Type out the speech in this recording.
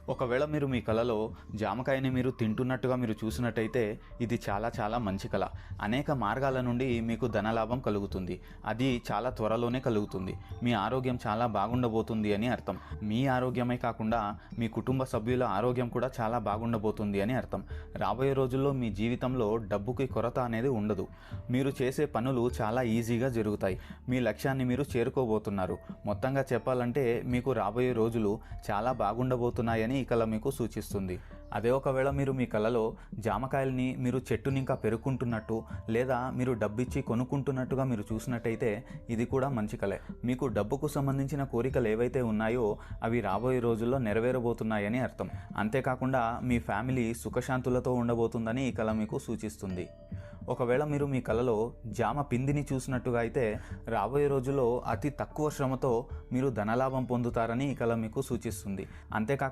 ఒకవేళ మీరు మీ కలలో జామకాయని మీరు తింటున్నట్టుగా మీరు చూసినట్టయితే ఇది చాలా చాలా మంచి కళ. అనేక మార్గాల నుండి మీకు ధనలాభం కలుగుతుంది. అది చాలా త్వరలోనే కలుగుతుంది. మీ ఆరోగ్యం చాలా బాగుండబోతుంది అని అర్థం. మీ ఆరోగ్యమే కాకుండా మీ కుటుంబ సభ్యుల ఆరోగ్యం కూడా చాలా బాగుండబోతుంది అని అర్థం. రాబోయే రోజుల్లో మీ జీవితంలో డబ్బుకి కొరత అనేది ఉండదు. మీరు చేసే పనులు చాలా ఈజీగా జరుగుతాయి. మీ లక్ష్యాన్ని మీరు చేరుకోబోతున్నారు. మొత్తంగా చెప్పాలంటే మీకు రాబోయే రోజులు చాలా బాగుండబోతున్నాయని ఈ కళ మీకు సూచిస్తుంది. అదే ఒకవేళ మీరు మీ కళలో జామకాయల్ని మీరు చెట్టుని ఇంకా పెరుక్కుంటున్నట్టు లేదా మీరు డబ్బిచ్చి కొనుక్కుంటున్నట్టుగా మీరు చూసినట్టయితే ఇది కూడా మంచి కళే. మీకు డబ్బుకు సంబంధించిన కోరికలు ఏవైతే ఉన్నాయో అవి రాబోయే రోజుల్లో నెరవేరబోతున్నాయని అర్థం. అంతేకాకుండా మీ ఫ్యామిలీ సుఖశాంతులతో ఉండబోతుందని ఈ కళ మీకు సూచిస్తుంది. ఒకవేళ మీరు మీ కళలో జామ పిందిని చూసినట్టుగా అయితే రాబోయే రోజుల్లో అతి తక్కువ శ్రమతో మీరు ధనలాభం పొందుతారని ఈ కళ మీకు సూచిస్తుంది. అంతేకాకుండా